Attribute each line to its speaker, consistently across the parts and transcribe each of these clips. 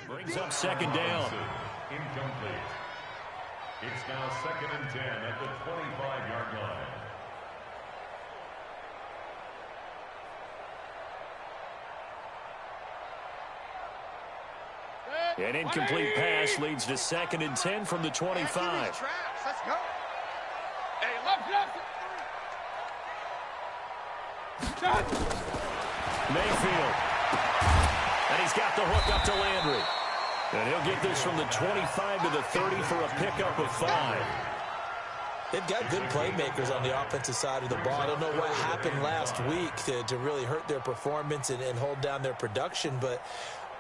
Speaker 1: Brings up second down.
Speaker 2: Incomplete. It's now 2nd and 10 at the 25-yard line.
Speaker 1: An incomplete pass leads to 2nd and 10 from the 25.
Speaker 3: Let's go. Hey, left.
Speaker 1: Mayfield. And he's got the hook up to Landry. And he'll get this from the 25 to the 30 for a pickup of 5.
Speaker 4: They've got good playmakers on the offensive side of the ball. I don't know what happened last week to really hurt their performance and hold down their production, but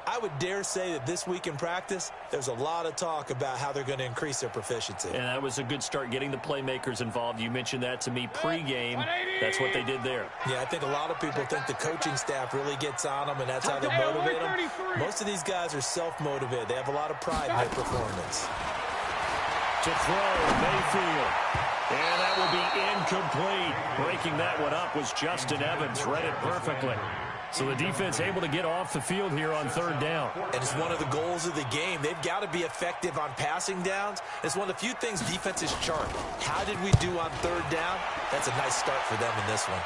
Speaker 4: I would dare say that this week in practice, there's a lot of talk about how they're going to increase their proficiency.
Speaker 1: And that was a good start, getting the playmakers involved. You mentioned that to me pregame. That's what they did there.
Speaker 4: Yeah, I think a lot of people think the coaching staff really gets on them, and that's how they motivate them. Most of these guys are self-motivated. They have a lot of pride in their performance.
Speaker 1: To throw, Mayfield. And that will be incomplete. Breaking that one up was Justin Evans. Read it perfectly. So the defense able to get off the field here on 3rd down.
Speaker 4: And it's one of the goals of the game. They've got to be effective on passing downs. It's one of the few things defenses chart. How did we do on 3rd down? That's a nice start for them in this one.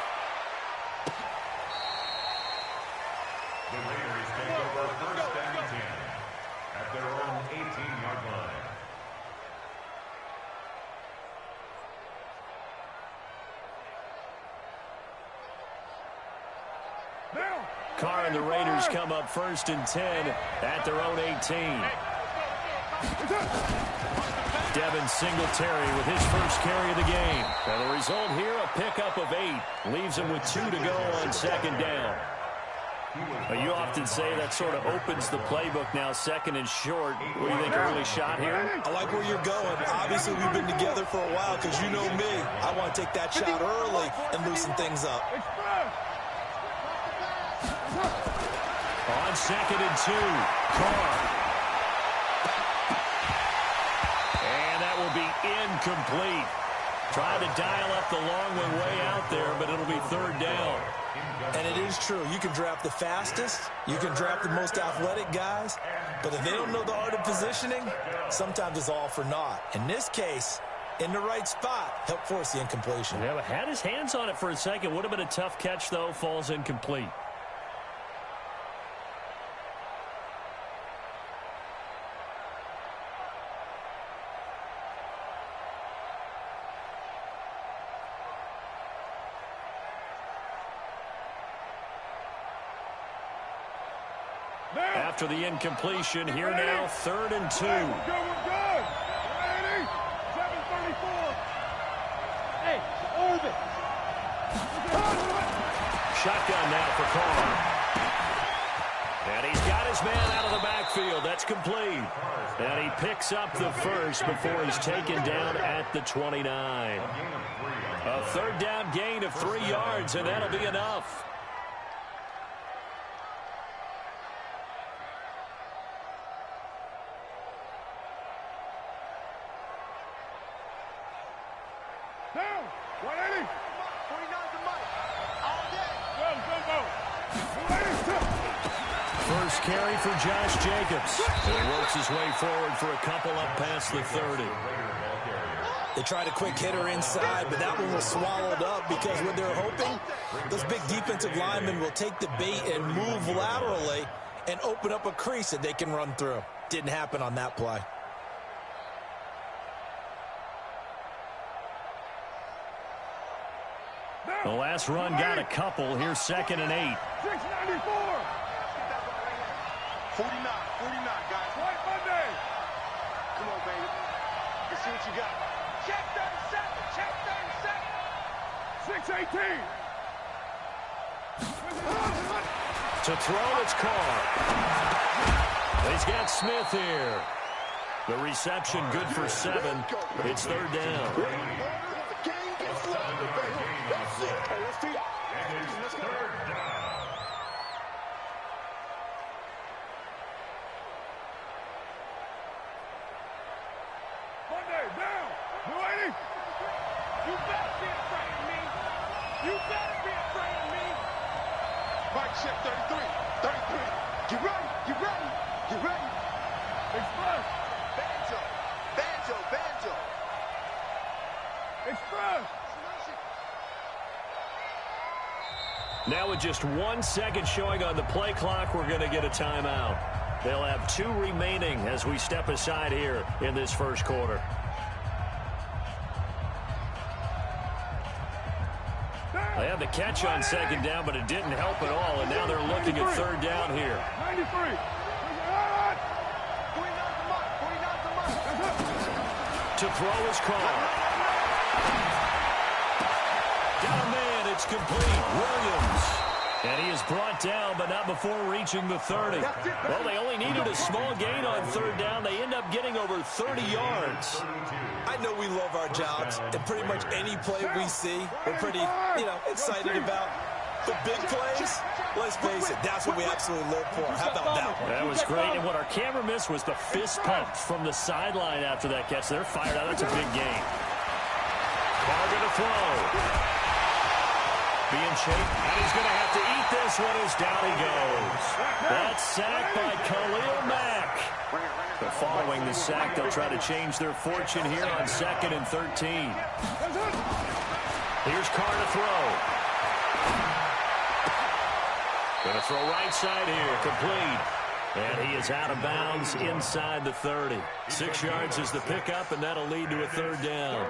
Speaker 2: The Raiders take over 1st and 10 at their own 18-yard line.
Speaker 1: Carr and the Raiders come up 1st and 10 at their own 18. Devin Singletary with his first carry of the game. And the result here, a pickup of 8. Leaves him with 2 to go on 2nd down. You often say that sort of opens the playbook now, 2nd and short. What do you think, early shot here?
Speaker 4: I like where you're going. Obviously, we've been together for a while because you know me. I want to take that shot early and loosen things up.
Speaker 1: On 2nd and 2, Carr. And that will be incomplete. Tried to dial up the long one way out there, but it'll be 3rd down.
Speaker 4: And it is true. You can draft the fastest. You can draft the most athletic guys. But if they don't know the art of positioning, sometimes it's all for naught. In this case, in the right spot, help force the incompletion.
Speaker 1: Yeah, but had his hands on it for a second. Would have been a tough catch, though. Falls incomplete. After the incompletion, here now, 3rd and 2.
Speaker 3: We're good. Ready? 7:34. Hey, orbit.
Speaker 1: Shotgun now for Carr. And he's got his man out of the backfield. That's complete. And he picks up the first before he's taken down at the 29. A 3rd down gain of 3 yards, and that'll be enough.
Speaker 3: Down. 180. 49's the mic. All day.
Speaker 1: First carry for Josh Jacobs. And he works his way forward for a couple up past the 30.
Speaker 4: They tried a quick hitter inside, but that one was swallowed up because what they're hoping, those big defensive linemen will take the bait and move laterally and open up a crease that they can run through. Didn't happen on that play.
Speaker 1: The last run got a couple. Here's 2nd and 8.
Speaker 3: 694. 49, guys. White Monday. Come on, baby. Let's see what you got. Check 37. Check 37. 618.
Speaker 1: To throw, it's Carr. He's got Smith here. The reception good for 7. It's 3rd down.
Speaker 3: Monday, down. 280. You better be afraid of me. You better be afraid of me. Mike check 33. 33. You ready? You ready? Get ready. Express.
Speaker 5: Banjo. Banjo. Banjo.
Speaker 3: Express.
Speaker 1: Now with just 1 second showing on the play clock, we're going to get a timeout. They'll have 2 remaining as we step aside here in this first quarter. They had the catch on second down, but it didn't help at all, and now they're looking at third down here.
Speaker 3: 93.
Speaker 1: To throw his car. Got a man, it's complete. Williams. And he is brought down, but not before reaching the 30. Well, they only needed a small gain on third down. They end up getting over 30 yards.
Speaker 4: I know we love our jobs, and pretty much any play we see, we're pretty, excited about. The big plays, let's face it, that's what we absolutely live for. How about that one?
Speaker 1: That was great, and what our camera missed was the fist pump from the sideline after that catch. They're fired out. That's a big gain. Carr going to throw. Being chased, and he's going to have to eat this one as down he goes. That's sacked by Khalil Mack. But following the sack, they'll try to change their fortune here on 2nd and 13. Here's Carr to throw. Going to throw right side here, complete. And he is out of bounds inside the 30. 6 yards is the pickup, and that'll lead to a third down.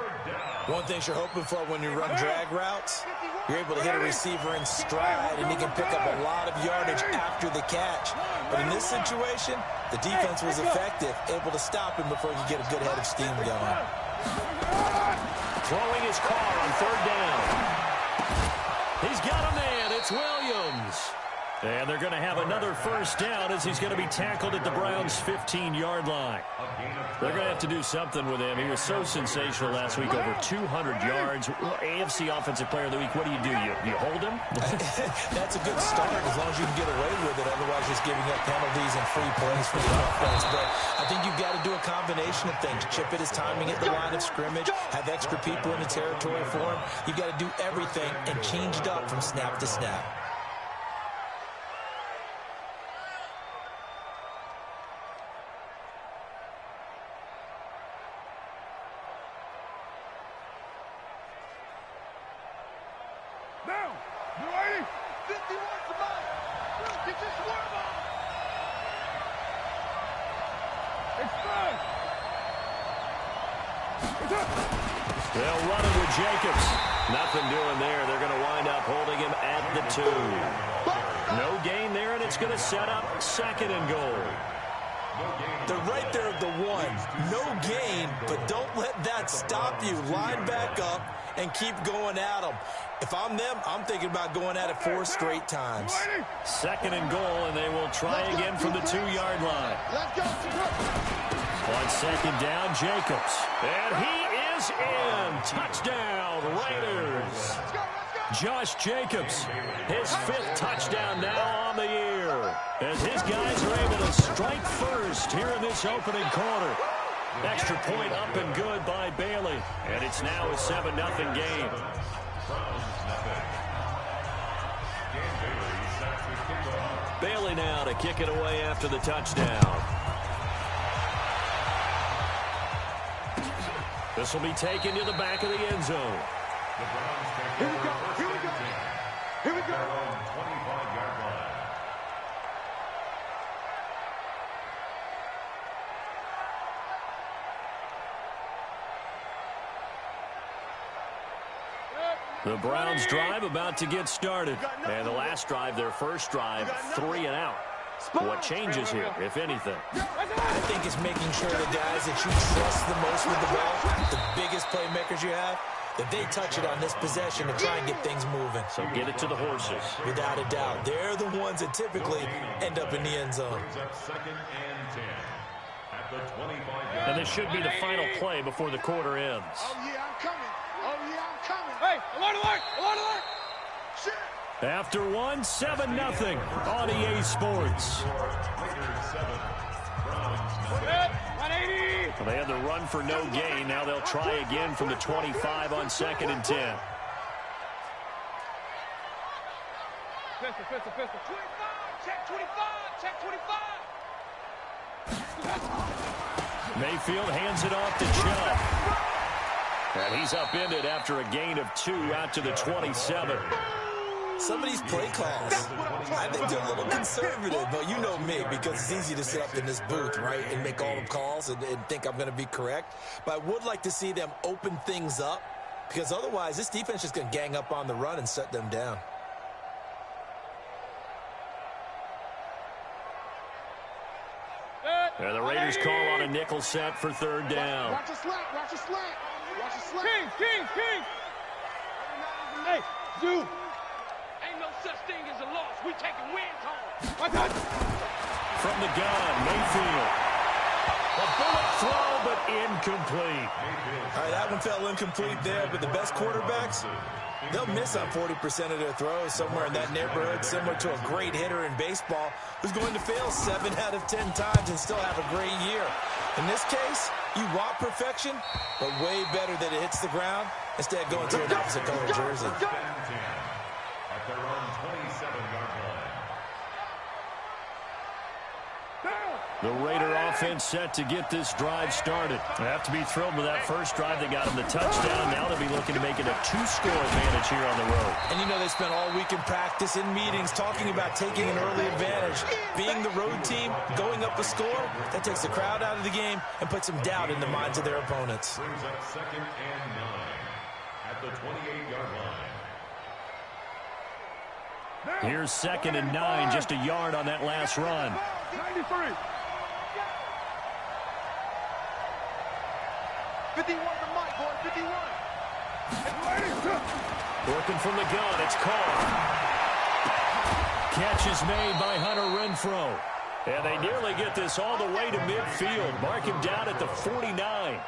Speaker 4: One thing you're hoping for when you run drag routes, you're able to hit a receiver in stride, and he can pick up a lot of yardage after the catch. But in this situation, the defense was effective, able to stop him before he could get a good head of steam going.
Speaker 1: Throwing his car on third down. He's got a man. It's Williams. And they're going to have another first down as he's going to be tackled at the Browns' 15-yard line. They're going to have to do something with him. He was so sensational last week, over 200 yards. AFC Offensive Player of the Week, what do? You hold him?
Speaker 4: That's a good start as long as you can get away with it. Otherwise, just giving up penalties and free plays for the offense. But I think you've got to do a combination of things. Chip it his timing at the line of scrimmage, have extra people in the territory for him. You've got to do everything and change it up from snap to snap.
Speaker 3: Down. You ready? 51 to mine. Get this worm on. Express.
Speaker 1: They'll run it with Jacobs. Nothing doing there. They're going to wind up holding him at the 2. No gain there, and it's going to set up 2nd and goal.
Speaker 4: They're right there at the 1. No gain, but don't let that stop you. Line back up and keep going at them. If I'm them, I'm thinking about going at it 4 straight times.
Speaker 1: 2nd and goal, and they will try again from the 2-yard line.
Speaker 3: Let's go.
Speaker 1: On 2nd down, Jacobs. And he is in. Touchdown, Raiders. Josh Jacobs, his 5th touchdown now on the year. As his guys are able to strike first here in this opening quarter. Extra point up and good by Bailey. And it's now a 7-0 game. Bailey now to kick it away after the touchdown. This will be taken to the back of the end zone.
Speaker 3: Here we go. Here we go. Here we go.
Speaker 2: 25-yard line.
Speaker 1: The Browns drive about to get started. And the last drive, their first drive, 3 and out. What changes here, if anything?
Speaker 4: I think it's making sure the guys that you trust the most with the ball, the biggest playmakers you have, that they touch it on this possession to try and get things moving.
Speaker 1: So get it to the horses.
Speaker 4: Without a doubt. They're the ones that typically end up in the end zone.
Speaker 2: 2nd and 10 at the 25-yard.
Speaker 1: And this should be the final play before the quarter ends.
Speaker 3: Oh, yeah, I'm coming. Oh, yeah, I'm coming. Hey, alert, alert, alert, alert. Shit.
Speaker 1: After 7-0 on EA Sports. Well, they had the run for no gain. Now they'll try again from the 25 on 2nd and 10.
Speaker 3: Pistol. 25, check 25, check 25.
Speaker 1: Mayfield hands it off to Chubb. And he's upended after a gain of 2 out to the 27.
Speaker 4: Some of these play calls, I think they're a little conservative, but you know me, because it's easy to sit up in this booth, right, and make all the calls and think I'm going to be correct. But I would like to see them open things up, because otherwise this defense is going to gang up on the run and shut them down.
Speaker 1: And the Raiders call on a nickel set for 3rd down.
Speaker 5: Watch a slant, watch a slant. Watch a slant.
Speaker 3: King. Hey, Zoo. Ain't no such thing as a loss. We taking wins home.
Speaker 1: From the gun, Mayfield. A bullet throw, but incomplete.
Speaker 4: All right, that one fell incomplete there, but the best quarterbacks, they'll miss on 40% of their throws, somewhere in that neighborhood, similar to a great hitter in baseball who's going to fail 7 out of 10 times and still have a great year. In this case, you want perfection, but way better that it hits the ground instead of going to an opposite color jersey.
Speaker 2: At their own 27-yard line.
Speaker 1: The Raider offense set to get this drive started. They have to be thrilled with that first drive. They got them the touchdown. Now they'll be looking to make it a 2-score advantage here on the road.
Speaker 4: And you know they spent all week in practice, in meetings, talking about taking an early advantage. Being the road team, going up a score, that takes the crowd out of the game and puts some doubt in the minds of their opponents.
Speaker 2: Brings up 2nd and 9 at the 28-yard line.
Speaker 1: Here's 2nd and 9, just a yard on that last run.
Speaker 3: 93.
Speaker 5: 51 to Mike, boy, 51.
Speaker 1: Working from the gun, it's Carr. Catch is made by Hunter Renfrow. And they nearly get this all the way to midfield. Mark him down at the 49.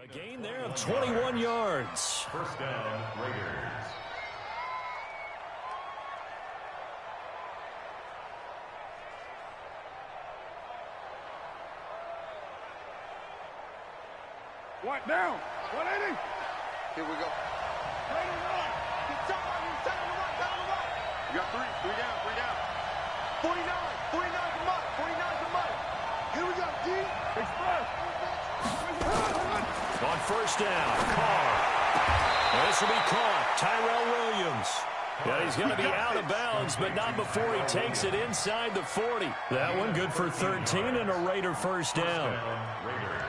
Speaker 1: A gain there of 21 yards.
Speaker 2: First down, Raiders.
Speaker 3: What down? 180.
Speaker 5: Here we go.
Speaker 3: 89.
Speaker 5: Get top on you, down the right. You got 3 down. 49 to Mike, 49 to Mike. Here we go, D.
Speaker 3: Express.
Speaker 1: On first down, Carr. And this will be caught. Tyrell Williams. Yeah, he's going to be out of bounds, but not before he takes it inside the 40. That one good for 13 and a Raider first down.
Speaker 2: Raiders.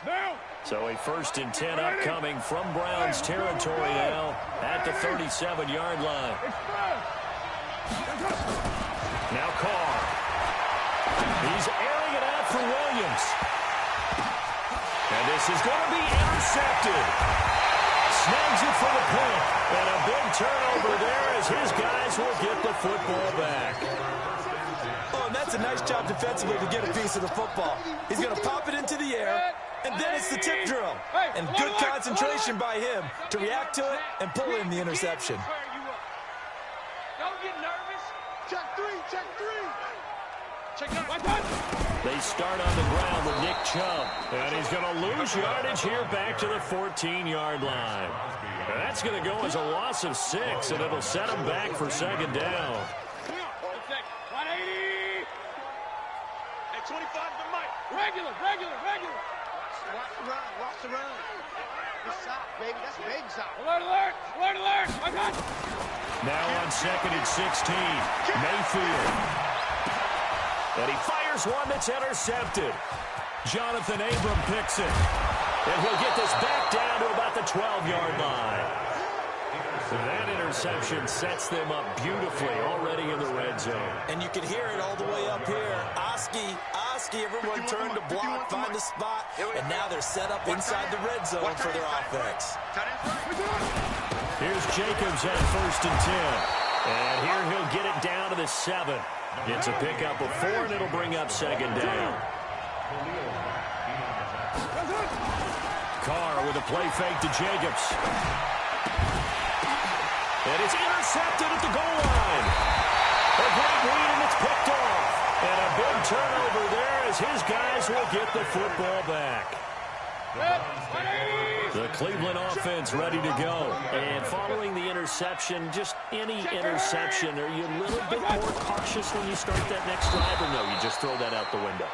Speaker 3: Down.
Speaker 1: So a 1st and 10 upcoming from Browns territory now at the 37-yard line.
Speaker 3: Express.
Speaker 1: Now Carr. He's airing it out for Williams. And this is going to be intercepted. Snags it for the pick. And a big turnover there as his guys will get the football back.
Speaker 4: Oh, and that's a nice job defensively to get a piece of the football. He's going to pop it into the air, and then it's the tip drill. And good concentration by him to react to it and pull in the interception.
Speaker 3: Don't get nervous.
Speaker 5: Check 3.
Speaker 1: They start on the ground with Nick Chubb. And he's going to lose yardage here back to the 14-yard line. And that's going to go as a loss of 6, and it'll set him back for 2nd down.
Speaker 3: 180.
Speaker 5: Hey, 25 to Mike.
Speaker 3: Regular.
Speaker 5: Watch the run. Watch the run. Good shot, baby. That's a big shot.
Speaker 3: Alert, alert! Alert, alert! I got you.
Speaker 1: Now on 2nd and 16, Mayfield. And he fires one that's intercepted. Jonathan Abram picks it. And he'll get this back down to about the 12-yard line. That interception sets them up beautifully already in the red zone.
Speaker 4: And you can hear it all the way up here. Oski, everyone turned to block, find the spot, and now they're set up inside the red zone for their offense.
Speaker 1: Here's Jacobs at 1st and 10. And here he'll get it down to the 7. It's a pickup of 4, and it'll bring up 2nd down. Carr with a play fake to Jacobs. And it's intercepted at the goal line. A great read, and it's picked off. And a big turnover there as his guys will get the football back. The Cleveland offense ready to go. And following the interception, just any interception, are you a little bit more cautious when you start that next drive, or no, you just throw that out the window?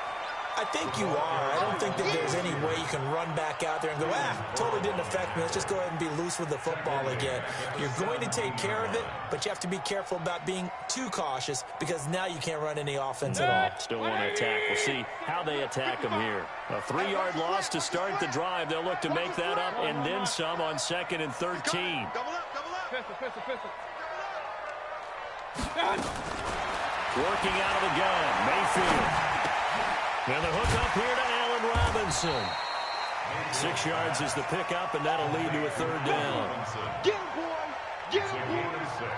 Speaker 4: I think you are. I don't think that there's any way you can run back out there and go, totally didn't affect me. Let's just go ahead and be loose with the football again. You're going to take care of it, but you have to be careful about being too cautious because now you can't run any offense at all.
Speaker 1: Still want to attack. We'll see how they attack them here. A 3-yard loss to start the drive. They'll look to make that up and then some on 2nd and 13.
Speaker 5: Double up, double up.
Speaker 3: Pistol.
Speaker 1: Working out of the gun, Mayfield. And the hook up here to Allen Robinson. 6 yards is the pickup, and that'll lead to a 3rd down.
Speaker 5: Get him, boy. Get him, boy.
Speaker 2: 6.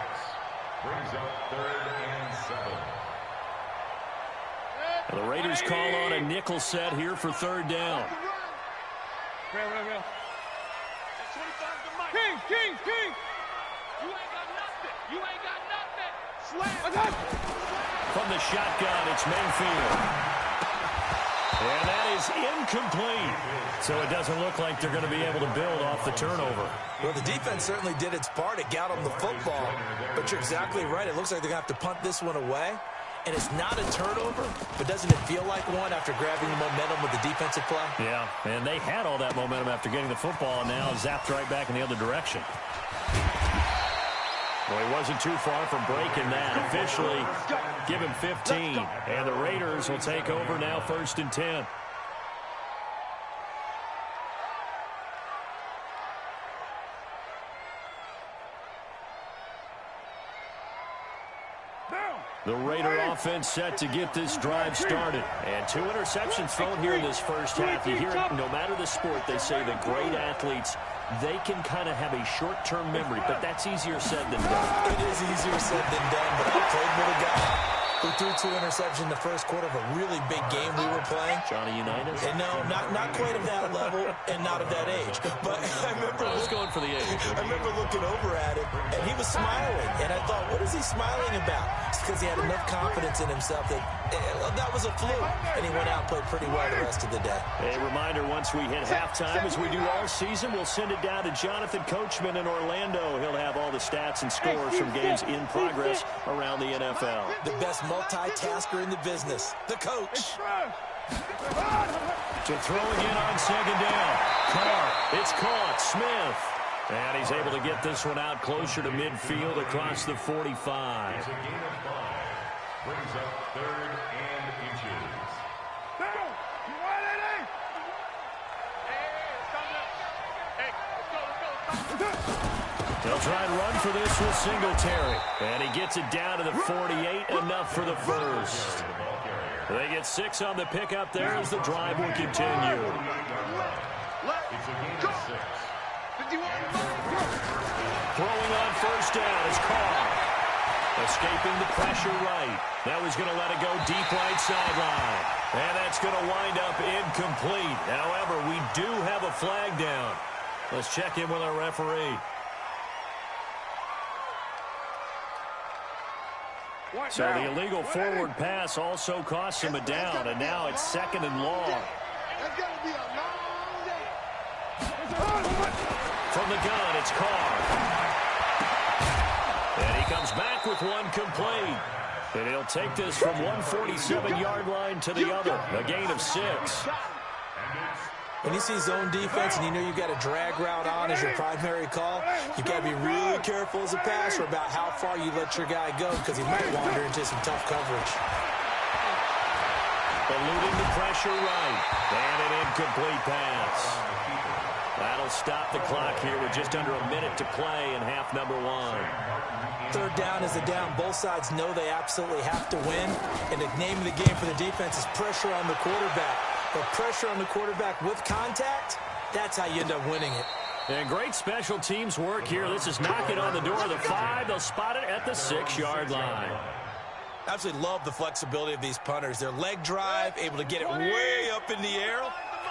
Speaker 2: Brings up 3rd and 7.
Speaker 1: And the Raiders call on a nickel set here for 3rd down.
Speaker 3: Real. King. You ain't got nothing. Slam.
Speaker 1: From the shotgun, it's Mayfield. And that is incomplete. So it doesn't look like they're going to be able to build off the turnover.
Speaker 4: Well, the defense certainly did its part. It got them the football. But you're exactly right. It looks like they're going to have to punt this one away. And it's not a turnover, but doesn't it feel like one after grabbing the momentum with the defensive play?
Speaker 1: Yeah, and they had all that momentum after getting the football, and now zapped right back in the other direction. Well, he wasn't too far from breaking that. Officially, give him 15. And the Raiders will take over now 1st and 10. The Raider offense set to get this drive started. And 2 interceptions thrown here in this first half. You hear it, no matter the sport, they say the great athletes, they can kind of have a short-term memory, but that's easier said than done.
Speaker 4: It is easier said than done, but I played with a guy who threw 2 interceptions in the first quarter of a really big game we were playing.
Speaker 1: Johnny Unitas?
Speaker 4: And no, not quite of that level and not of that age. But I remember
Speaker 1: going for the age.
Speaker 4: I remember looking over at him, and he was smiling. And I thought, what is he smiling about? It's because he had enough confidence in himself that that was a fluke. And he went out and played pretty well the rest of the day.
Speaker 1: A reminder, once we hit halftime, as we do all season, we'll send it down to Jonathan Coachman in Orlando. He'll have all the stats and scores from games in progress around the NFL.
Speaker 4: The best multitasker in the business, the coach.
Speaker 1: To throw again on 2nd down. Carr, it's caught. Smith. And he's able to get this one out closer to midfield across the 45.
Speaker 2: It's a gain of 5. Brings up 3rd and inches.
Speaker 1: They'll try and run for this with Singletary. And he gets it down to the 48, enough for the first. They get 6 on the pickup there as the drive will continue.
Speaker 2: It's a gain of 6.
Speaker 1: Throwing on 1st down is Carr. Escaping the pressure right. Now he's going to let it go deep right sideline. And that's going to wind up incomplete. However, we do have a flag down. Let's check in with our referee. So the illegal forward pass also costs him a down, and now it's 2nd and long.
Speaker 5: That's going to be a long day.
Speaker 1: From the gun, it's Carr. And he comes back with one complete. And he'll take this from 147-yard line to the other. A gain of 6.
Speaker 2: And it's
Speaker 4: When you see zone defense and you know you've got a drag route on as your primary call, you've got to be really careful as a passer about how far you let your guy go because he might wander into some tough coverage.
Speaker 1: Eluding the pressure right. And an incomplete pass. That'll stop the clock here with just under a minute to play in half number one.
Speaker 4: Third down is a down. Both sides know they absolutely have to win. And the name of the game for the defense is pressure on the quarterback. But pressure on the quarterback with contact, that's how you end up winning it.
Speaker 1: And great special teams work here. This is knocking on the door of the 5. They'll spot it at the 6-yard line.
Speaker 4: Absolutely love the flexibility of these punters. Their leg drive, able to get it way up in the air,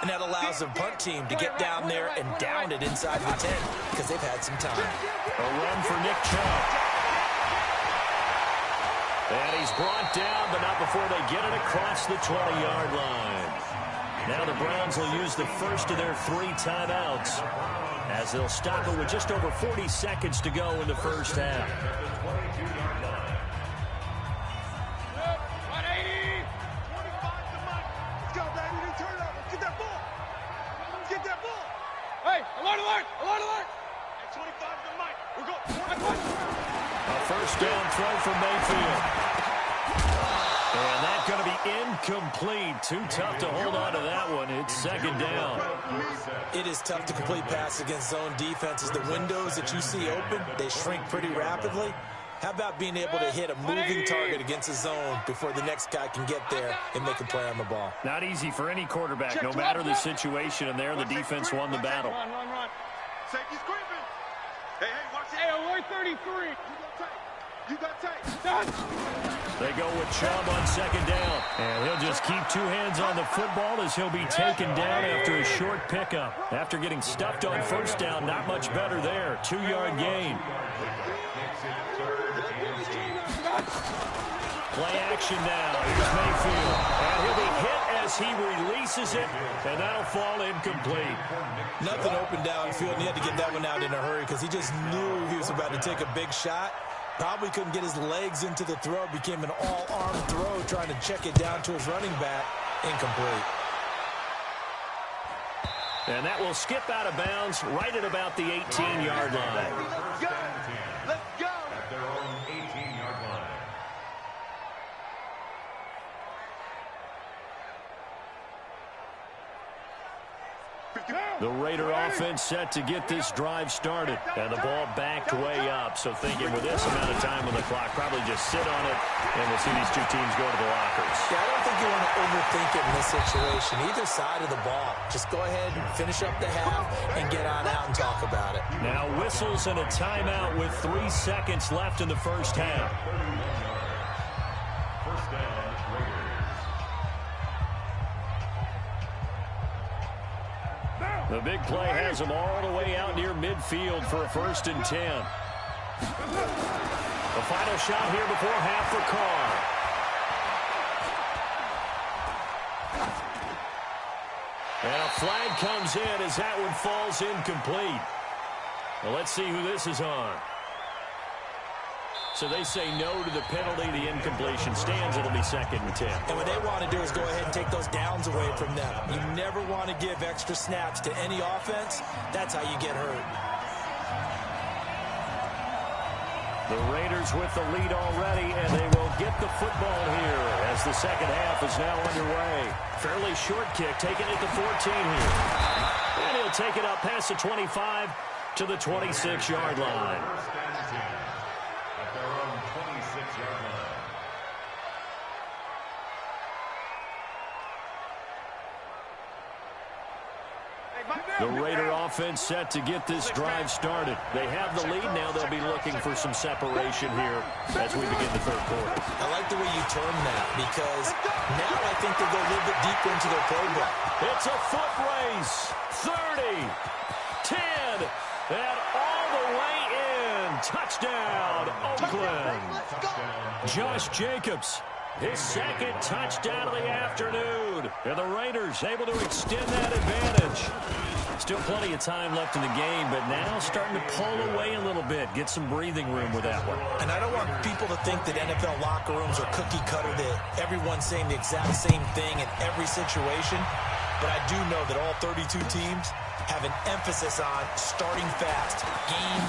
Speaker 4: and that allows the punt team to get down there and down it inside the 10 because they've had some time.
Speaker 1: A run for Nick Chubb. And he's brought down, but not before they get it across the 20-yard line. Now the Browns will use the first of their 3 timeouts as they'll stop it with just over 40 seconds to go in the first half.
Speaker 3: Hey, alert, alert, alert, alert! At 25 to the mic. We're going.
Speaker 1: A first down throw for Mayfield. And that's going to be incomplete. Too tough to hold on to that one. It's second down.
Speaker 4: It is tough to complete passes against zone defenses. The windows that you see open, they shrink pretty rapidly. How about being able to hit a moving target against a zone before the next guy can get there and make a play on the ball?
Speaker 1: Not easy for any quarterback, no matter the situation, and there the defense won the battle.
Speaker 3: Run, run, run.
Speaker 5: Safety's creeping. Hey, watch it.
Speaker 3: Hey, alert 33.
Speaker 5: You got tape.
Speaker 1: They go with Chubb on second down. And he'll just keep 2 hands on the football as he'll be taken down after a short pickup. After getting stuffed on first down, not much better there. 2-yard gain. Play action now. Here's Mayfield. And he'll be hit as he releases it, and that'll fall incomplete.
Speaker 4: Nothing open downfield, and he had to get that one out in a hurry because he just knew he was about to take a big shot. Probably couldn't get his legs into the throw. Became an all-arm throw trying to check it down to his running back. Incomplete.
Speaker 1: And that will skip out of bounds right at about the 18-yard line.
Speaker 5: Let's go. Let's go.
Speaker 2: At their own 18-yard line. The Raider offense set to get this drive started. And the ball backed way up. So thinking with this amount of time on the clock, probably just sit on it, and we'll see these 2 teams go to the lockers.
Speaker 4: Yeah, I don't think you want to overthink it in this situation. Either side of the ball. Just go ahead and finish up the half and get on out and talk about it.
Speaker 1: Now whistles and a timeout with 3 seconds left in the first half.
Speaker 2: First down, Raiders.
Speaker 1: The big play has them all the way out near midfield for a 1st and 10. The final shot here before half for Carr. And a flag comes in as that one falls incomplete. Well, let's see who this is on. So they say no to the penalty. The incompletion stands. It'll be 2nd and 10.
Speaker 4: And what they want to do is go ahead and take those downs away from them. You never want to give extra snaps to any offense. That's how you get hurt.
Speaker 1: The Raiders with the lead already, and they will get the football here as the second half is now underway. Fairly short kick, taking it to 14 here. And he'll take it up past the 25 to the 26-yard line.
Speaker 2: First and 10. At their own 26-yard line.
Speaker 1: The Raider offense set to get this drive started. They have the lead now. They'll be looking for some separation here as we begin the third quarter.
Speaker 4: I like the way you term that because now I think they go a little bit deeper into their playbook.
Speaker 1: It's a foot race. 30, 10, and all the way in. Touchdown, Oakland. Josh Jacobs, his 2nd touchdown of the afternoon. And the Raiders able to extend that advantage. Still plenty of time left in the game, but now starting to pull away a little bit. Get some breathing room with that one.
Speaker 4: And I don't want people to think that NFL locker rooms are cookie cutter, that everyone's saying the exact same thing in every situation. but I do know that all 32 teams have an emphasis on starting fast. Game,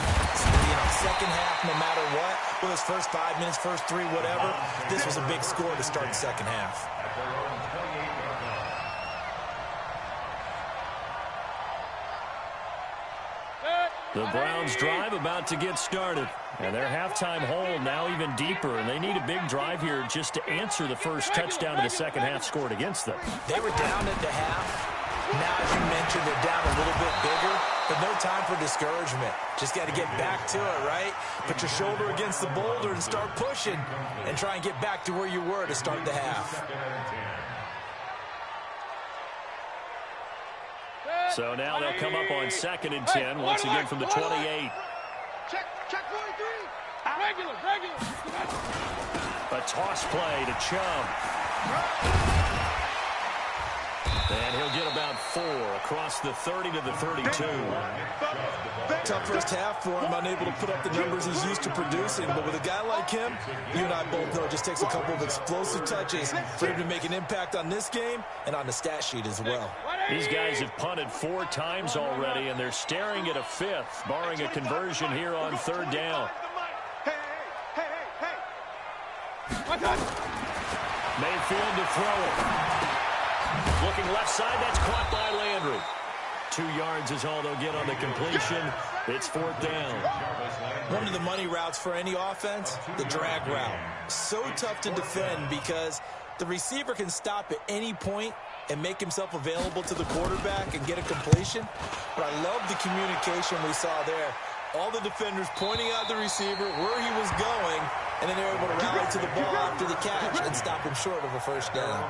Speaker 4: second half, no matter what. Whether it's first 5 minutes, first 3, whatever. This was a big score to start the second half.
Speaker 2: The Browns drive about to get started. And their halftime hole now even deeper. And they need a big drive here just to answer the first touchdown of the second half scored against them.
Speaker 4: They were down at the half. Now, as you mentioned, they're down a little bit bigger. But no time for discouragement. Just got to get back to it, right? Put your shoulder against the boulder and start pushing. And try and get back to where you were to start the half.
Speaker 2: So now they'll come up on 2nd and 10, once again from the 28.
Speaker 5: Check 43.
Speaker 3: Regular.
Speaker 2: A toss play to Chubb. And he'll get about 4 across the 30 to the 32.
Speaker 4: Tough first half for him, unable to put up the numbers he's used to producing. But with a guy like him, you and I both know it just takes a couple of explosive touches for him to make an impact on this game and on the stat sheet as well.
Speaker 2: These guys have punted 4 times already, and they're staring at a 5th, barring a conversion here on 3rd down.
Speaker 5: Hey.
Speaker 2: Mayfield to throw it. Looking left side, that's caught by Landry. 2 yards is all they'll get on the completion. It's 4th down.
Speaker 4: One of the money routes for any offense, the drag route. So tough to defend because the receiver can stop at any point and make himself available to the quarterback and get a completion. But I love the communication we saw there. All the defenders pointing out the receiver, where he was going, and then they're able to rally to the ball after the catch and stop him short of a first down.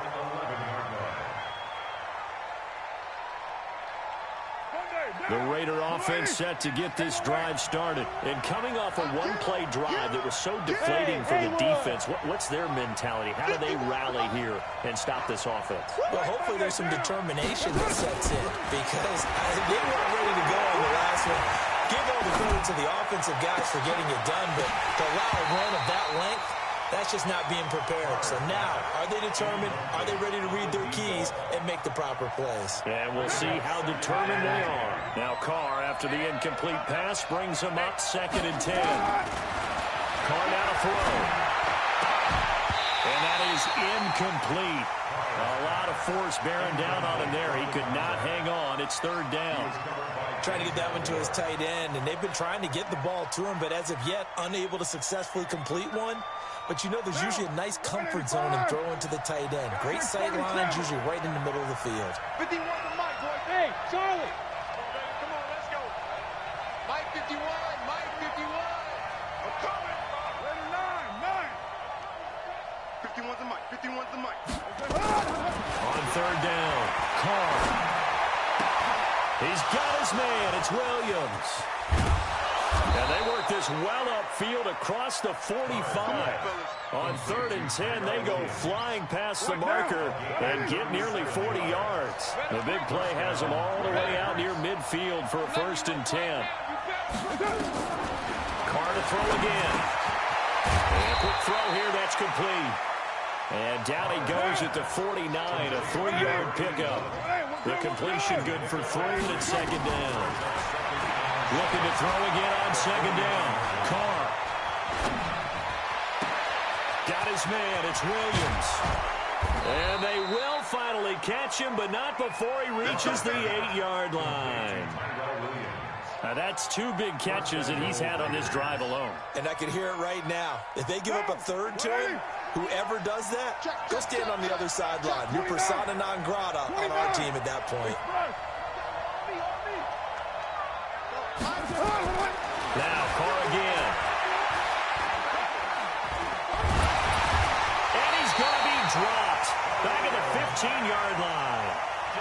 Speaker 2: The Raider offense set to get this drive started. And coming off a one-play drive that was so deflating for the defense, what's their mentality? How do they rally here and stop this offense?
Speaker 4: Well, hopefully there's some determination that sets in because they weren't ready to go on the last one. Give all the credit to the offensive guys for getting it done, but to allow a run of that length, that's just not being prepared. So now, are they determined? Are they ready to read their keys and make the proper plays?
Speaker 2: And we'll see how determined they are. Now Carr, after the incomplete pass, brings him up 2nd and 10. Carr now to throw. And that is incomplete. A lot of force bearing down on him there. He could not hang on. It's 3rd down.
Speaker 4: Trying to get that one to his tight end, and they've been trying to get the ball to him, but as of yet, unable to successfully complete one. But you know there's usually a nice comfort zone in throwing to the tight end. Great sight lines, usually right in the middle of the field.
Speaker 5: 51 to Mike, boy.
Speaker 3: Hey, Charlie.
Speaker 5: Come on, let's go. Mike 51, Mike 51. I'm coming.
Speaker 3: Letter 9.
Speaker 5: 51 to Mike, 51 to Mike.
Speaker 2: On 3rd down, Carr. He's got his man. It's Williams. And they work this well upfield across the 45. On 3rd and 10, they go flying past the marker and get nearly 40 yards. The big play has them all the way out near midfield for a 1st and 10. Carr to throw again. And a quick throw here, that's complete. And down he goes at the 49, a 3-yard pickup. The completion good for 3, and it's 2nd down. Looking to throw again on 2nd down. Carr. Got his man. It's Williams. And they will finally catch him, but not before he reaches the 8-yard line. Now that's 2 big catches that he's had on this drive alone.
Speaker 4: And I can hear it right now. If they give up a 3rd to him, whoever does that, go stand on the other sideline. You're persona non grata on our team at that point.
Speaker 2: Now Carr again. And he's going to be dropped. Back at the 15-yard line.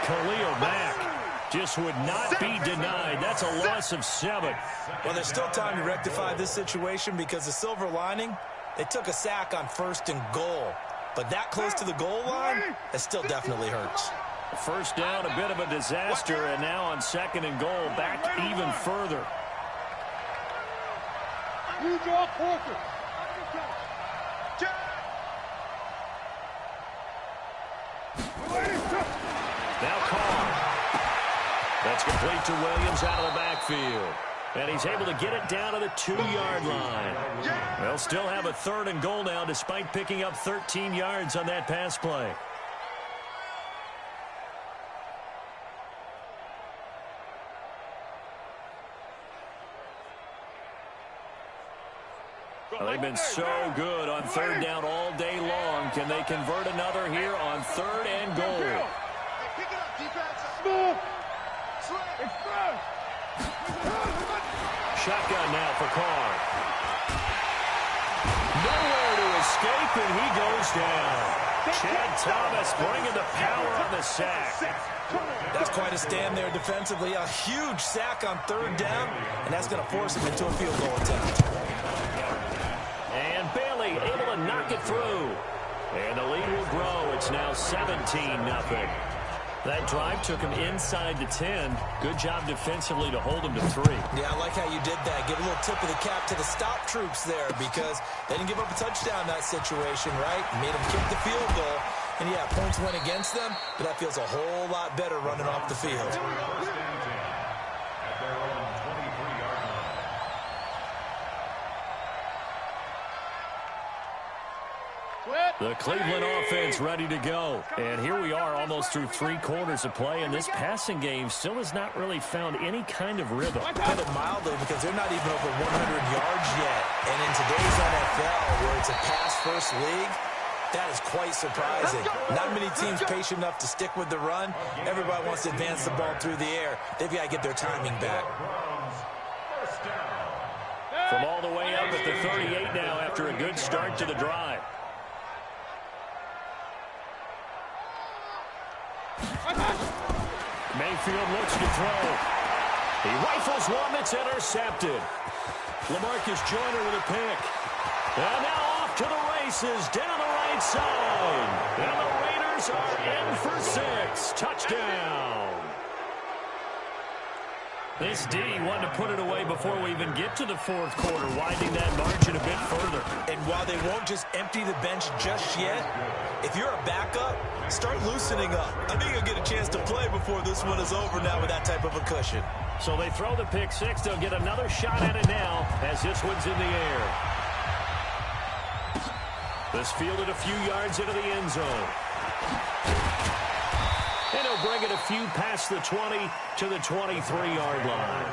Speaker 2: Khalil Mack just would not be denied. That's a loss of 7.
Speaker 4: Well, there's still time to rectify this situation because the silver lining, they took a sack on 1st and goal. But that close to the goal line, it still definitely hurts.
Speaker 2: 1st down, a bit of a disaster, and now on 2nd and goal, back even further.
Speaker 3: You draw closer.
Speaker 2: Now Carr.
Speaker 1: It's complete to Williams out of the backfield. And he's able to get it down to the 2-yard line. They'll still have a 3rd and goal now despite picking up 13 yards on that pass play. Well, they've been so good on 3rd down all day long. Can they convert another here on 3rd and goal? Shotgun now for Carr. Nowhere to escape, and he goes down. Chad Thomas bringing the power on the sack.
Speaker 4: That's quite a stand there defensively. A huge sack on 3rd down, and that's going to force him into a field goal attempt.
Speaker 1: And Bailey able to knock it through. And the lead will grow. It's now 17-0. That drive took him inside the 10. Good job defensively to hold him to 3.
Speaker 4: Yeah, I like how you did that. Give a little tip of the cap to the stop troops there because they didn't give up a touchdown in that situation, right? Made them kick the field goal. And, yeah, points went against them, but that feels a whole lot better running off the field.
Speaker 1: The Cleveland offense ready to go. And here we are almost through 3 quarters of play, and this passing game still has not really found any kind of rhythm.
Speaker 4: Put it mildly because they're not even over 100 yards yet. And in today's NFL, where it's a pass-first league, that is quite surprising. Not many teams patient enough to stick with the run. Everybody wants to advance the ball through the air. They've got to get their timing back.
Speaker 1: From all the way up at the 38 now after a good start to the drive. Mayfield looks to throw. He rifles one that's intercepted. LaMarcus Joyner with a pick. And now off to the races down the right side. And the Raiders are in for 6. Touchdown. This D wanted to put it away before we even get to the 4th quarter, widening that margin a bit further.
Speaker 4: And while they won't just empty the bench just yet, if you're a backup, start loosening up. I think you'll get a chance to play before this one is over now with that type of a cushion.
Speaker 1: So they throw the pick 6. They'll get another shot at it now as this one's in the air. This fielded a few yards into the end zone. And he'll bring it a few past the 20 to the 23-yard line.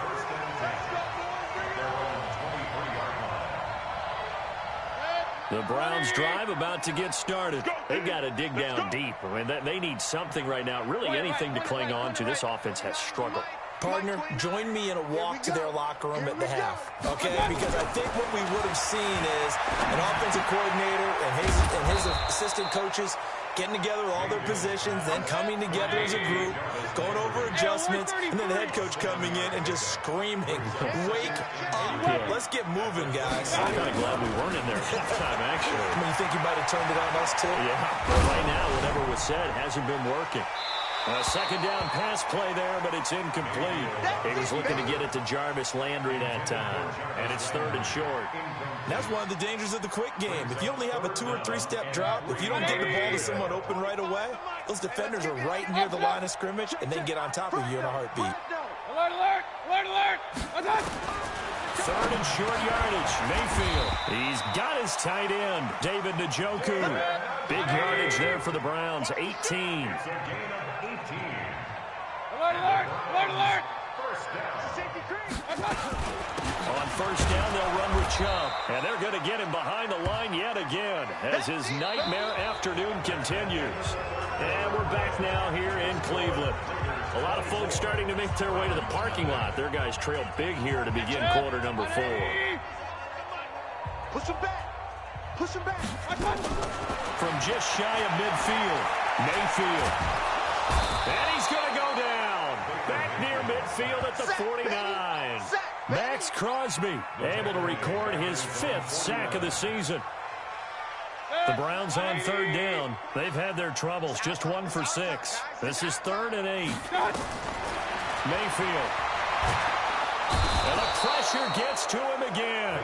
Speaker 1: The Browns drive about to get started. They've got to dig down deep. I mean, they need something right now, really anything to cling on to. This offense has struggled.
Speaker 4: Partner, join me in a walk to their locker room at the half, okay? Because I think what we would have seen is an offensive coordinator and his assistant coaches getting together all their positions, then coming together as a group, going over adjustments, and then the head coach coming in and just screaming, wake up. Let's get moving, guys.
Speaker 1: I'm kind of glad we weren't in there halftime, actually.
Speaker 4: I mean, you think you might have turned it on us, too?
Speaker 1: Yeah, but right now, whatever was said hasn't been working. A 2nd down pass play there, but it's incomplete. He was looking to get it to Jarvis Landry that time, and it's 3rd and short.
Speaker 4: That's one of the dangers of the quick game. If you only have a 2- or 3-step drop, if you don't get the ball to someone open right away, those defenders are right near the line of scrimmage, and they can get on top of you in a heartbeat.
Speaker 3: Alert, alert, alert, alert. Attack.
Speaker 1: 3rd and short yardage. Mayfield. He's got his tight end, David Njoku. Big yardage there for the Browns, 18.
Speaker 3: Alert, alert, alert, alert.
Speaker 1: On 1st down, they'll run with Chubb. And they're going to get him behind the line yet again as his nightmare afternoon continues. And we're back now here in Cleveland. A lot of folks starting to make their way to the parking lot. Their guys trail big here to begin quarter number 4.
Speaker 5: Push him back. Push him back.
Speaker 1: From just shy of midfield, Mayfield. And he's going to go down. Back near midfield at the 49. Max Crosby able to record his 5th sack of the season. The Browns on 3rd down. They've had their troubles. Just 1 for 6. This is 3rd and 8. Mayfield. And the pressure gets to him again.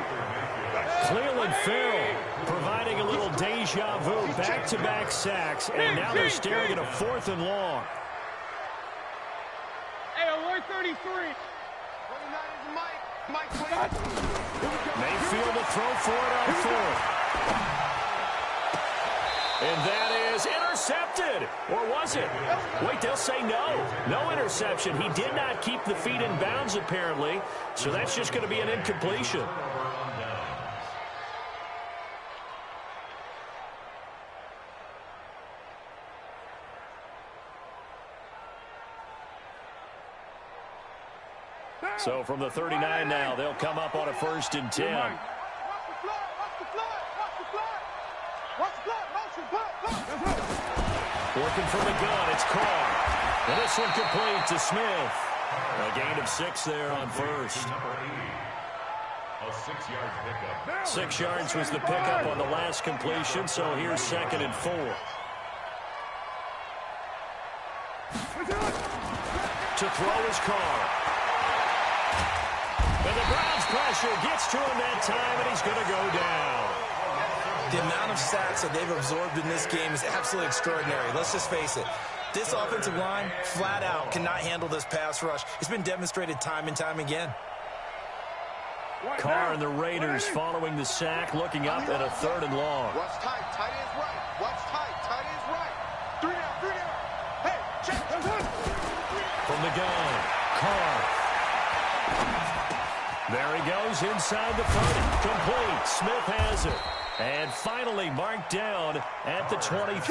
Speaker 1: Cleveland Farrell providing a little deja vu. Back-to-back sacks. And now they're staring at a 4th and long.
Speaker 3: Hey, alert 33.
Speaker 5: 29 is Mike. Mike,
Speaker 1: Mayfield to throw for it on fourth. And that is intercepted. Or was it? Wait, they'll say no. No interception. He did not keep the feet in bounds, apparently. So that's just going to be an incompletion. So from the 39 now, they'll come up on a 1st and 10.
Speaker 5: Watch the flag. Watch the flag. Watch the flag. Watch the flag. Motion. Flag.
Speaker 1: Working from the gun, it's Carr. And this one complete to Smith. A gain of 6 there on first.
Speaker 3: A 6-yard pickup.
Speaker 1: 6 yards was the pickup on the last completion, so here's 2nd and 4. To throw is Carr. And the Browns' pressure gets to him that time, and he's going to go down.
Speaker 4: The amount of sacks that they've absorbed in this game is absolutely extraordinary. Let's just face it. This offensive line, flat out, cannot handle this pass rush. It's been demonstrated time and time again.
Speaker 1: Carr and the Raiders following the sack, looking up at a 3rd and long.
Speaker 5: Watch tight. Tight ends right. Watch tight. Tight ends right. 3 down. 3 down. Hey, check.
Speaker 1: From the gun, Carr. There he goes inside the 30. Complete. Smith has it. And finally marked down at the 23.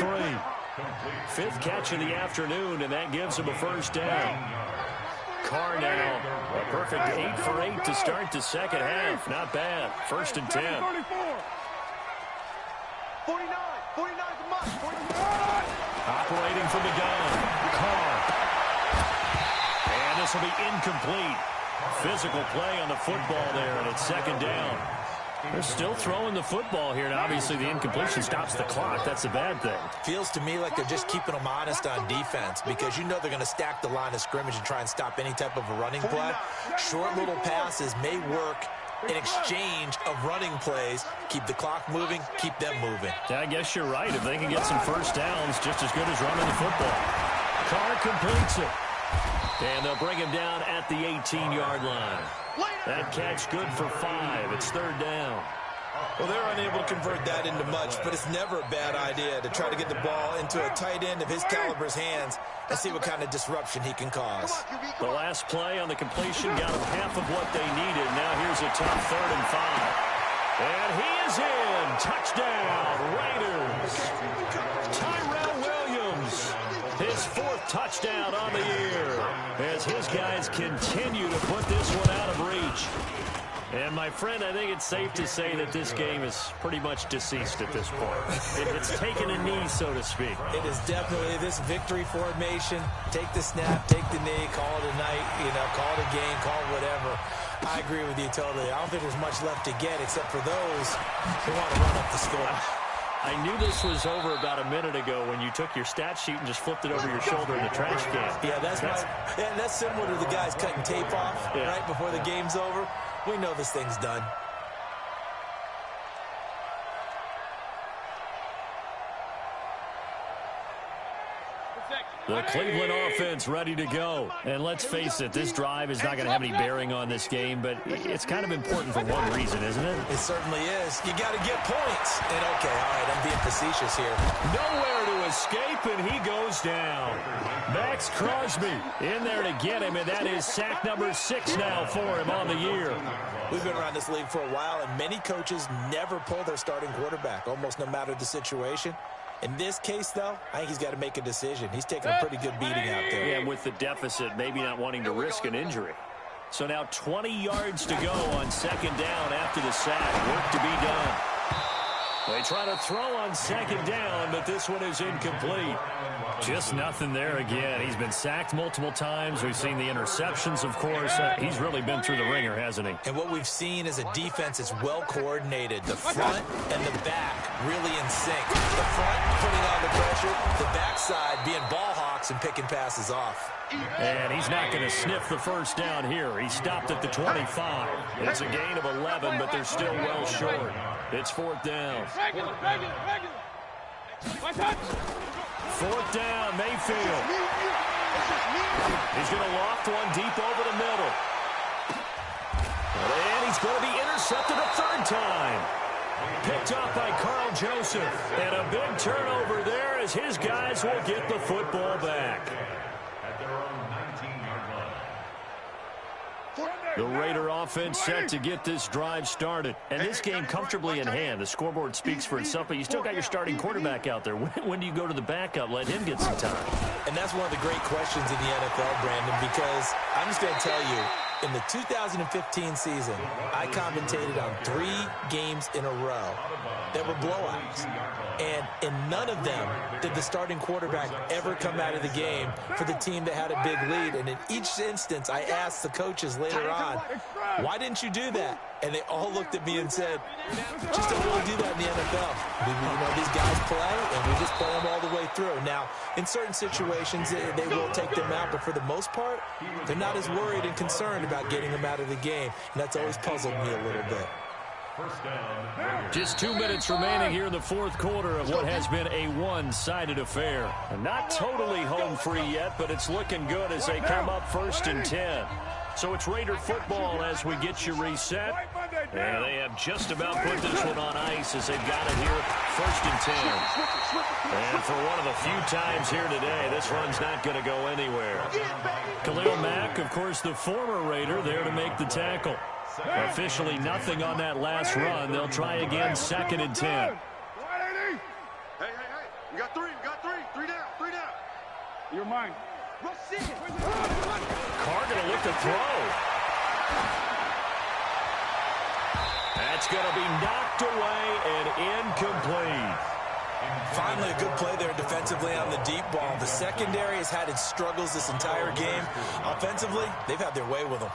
Speaker 1: 5th catch of the afternoon, and that gives him a 1st down. Carr now, a perfect 8 for 8 to start the second half. Not bad. 1st and 10.
Speaker 5: 49. 49 to Mike. 49.
Speaker 1: Operating from the gun, Carr. And this will be incomplete. Physical play on the football there, and it's 2nd down. They're still throwing the football here, and obviously the incompletion stops the clock. That's a bad thing.
Speaker 4: Feels to me like they're just keeping them honest on defense because you know they're going to stack the line of scrimmage and try and stop any type of a running play. Short little passes may work in exchange of running plays. Keep the clock moving, keep them moving.
Speaker 1: Yeah, I guess you're right. If they can get some 1st downs, just as good as running the football. Carr completes it. And they'll bring him down at the 18-yard line. That catch good for 5. It's 3rd down.
Speaker 4: Well, they're unable to convert that into much, but it's never a bad idea to try to get the ball into a tight end of his caliber's hands and see what kind of disruption he can cause.
Speaker 1: The last play on the completion got them half of what they needed. Now here's a tough 3rd and 5. And he is in. Touchdown, Raiders. Tyrell Williams. His 4th touchdown on the year as his guys continue to put this one out of reach. And, my friend, I think it's safe to say that this game is pretty much deceased at this point. It's taken a knee, so to speak.
Speaker 4: It is definitely this victory formation. Take the snap, take the knee, call it a night, call it a game, call it whatever. I agree with you totally. I don't think there's much left to get except for those who want to run up the score.
Speaker 1: I knew this was over about a minute ago when you took your stat sheet and just flipped it over your shoulder in the trash can.
Speaker 4: Yeah, that's similar to the guys cutting tape off right before the game's over. We know this thing's done.
Speaker 1: The Cleveland offense ready to go. And let's face it, this drive is not going to have any bearing on this game, but it's kind of important for one reason, isn't it?
Speaker 4: It certainly is. You got to get points. And okay, all right, I'm being facetious here.
Speaker 1: Nowhere to escape, and he goes down. Max Crosby in there to get him, and that is sack number 6 now for him on the year.
Speaker 4: We've been around this league for a while, and many coaches never pull their starting quarterback, almost no matter the situation. In this case, though, I think he's got to make a decision. He's taking a pretty good beating out there.
Speaker 1: Yeah, and with the deficit, maybe not wanting to risk an injury. So now 20 yards to go on 2nd down after the sack. Work to be done. They try to throw on 2nd down, but this one is incomplete. Just nothing there again. He's been sacked multiple times. We've seen the interceptions, of course. He's really been through the ringer, hasn't he?
Speaker 4: And what we've seen is a defense that's well coordinated. The front and the back really in sync. The front putting on the pressure, the backside being ball hawks and picking passes off.
Speaker 1: And he's not going to sniff the 1st down here. He stopped at the 25. It's a gain of 11, but they're still well short. It's 4th down. 4th down, Mayfield. He's going to loft one deep over the middle. And he's going to be intercepted a third time. Picked up by Carl Joseph. And a big turnover there as his guys will get the football back. The Raider offense set to get this drive started. And this game comfortably in hand. The scoreboard speaks for itself, but you still got your starting quarterback out there. When do you go to the backup? Let him get some time.
Speaker 4: And that's one of the great questions in the NFL, Brandon, because I'm just going to tell you, in the 2015 season, I commentated on 3 games in a row that were blowouts. And in none of them did the starting quarterback ever come out of the game for the team that had a big lead. And in each instance, I asked the coaches later on, why didn't you do that? And they all looked at me and said, just don't really do that in the NFL. These guys play, and we just play them all the way through. Now, in certain situations, they will take them out, but for the most part, they're not as worried and concerned about getting them out of the game. And that's always puzzled me a little bit.
Speaker 1: Just 2 minutes remaining here in the fourth quarter of what has been a one-sided affair. And not totally home free yet, but it's looking good as they come up 1st and 10. So it's Raider football as we get you reset. And they have just about put this one on ice as they've got it here 1st and 10. And for one of the few times here today, this run's not going to go anywhere. Khalil Mack, of course, the former Raider, there to make the tackle. Officially nothing on that last run. They'll try again 2nd and 10.
Speaker 5: Hey. We got 3. 3 down.
Speaker 3: You're mine.
Speaker 1: Carr going to look to throw. That's going to be knocked away and incomplete.
Speaker 4: Finally, a good play there defensively on the deep ball. The secondary has had its struggles this entire game. Offensively, they've had their way with them.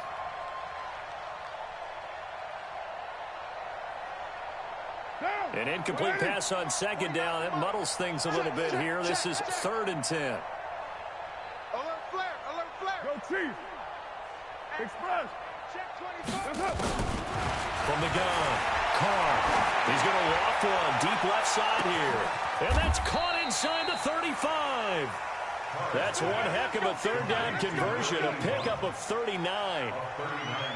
Speaker 1: An incomplete pass on 2nd down. That muddles things a little bit here. This is 3rd and 10.
Speaker 5: Alert flare.
Speaker 3: Go Chief. Express. Check 25.
Speaker 1: From the gun, Carr. He's going to loft one deep left side here. And that's caught inside the 35. That's one heck of a 3rd down conversion, a pickup of 39.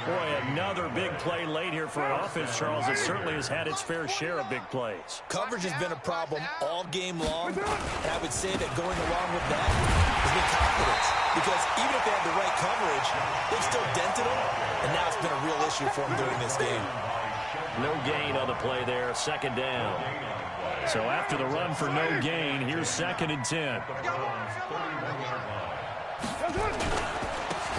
Speaker 1: Boy, another big play late here for an offense, Charles, that certainly has had its fair share of big plays.
Speaker 4: Coverage has been a problem all game long, and I would say that going along with that has been confidence. Because even if they had the right coverage, they've still dented them, and now it's been a real issue for them during this game.
Speaker 1: No gain on the play there, 2nd down. So after the run for no gain, here's 2nd and 10.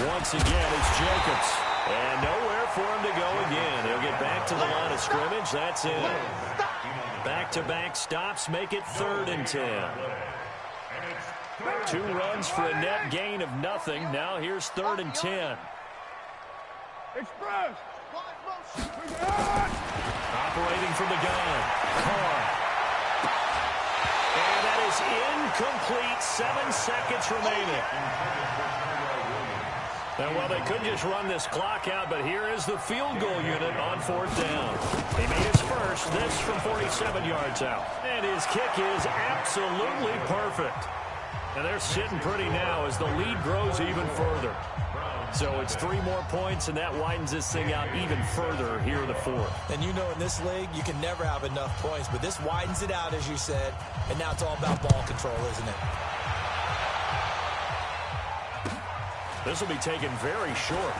Speaker 1: Once again, it's Jacobs. And nowhere for him to go again. He'll get back to the line of scrimmage. That's it. Back-to-back stops make it 3rd and 10. 2 runs for a net gain of nothing. Now here's 3rd and 10.
Speaker 3: Express.
Speaker 1: Operating from the gun. Carr. And that is incomplete. 7 seconds remaining. And well, they could just run this clock out, but here is the field goal unit on 4th down. He made his first, this from 47 yards out. And his kick is absolutely perfect. And they're sitting pretty now as the lead grows even further. So it's 3 more points, and that widens this thing out even further here in the 4th.
Speaker 4: And you know in this league, you can never have enough points, but this widens it out, as you said, and now it's all about ball control, isn't it?
Speaker 1: This will be taken very short.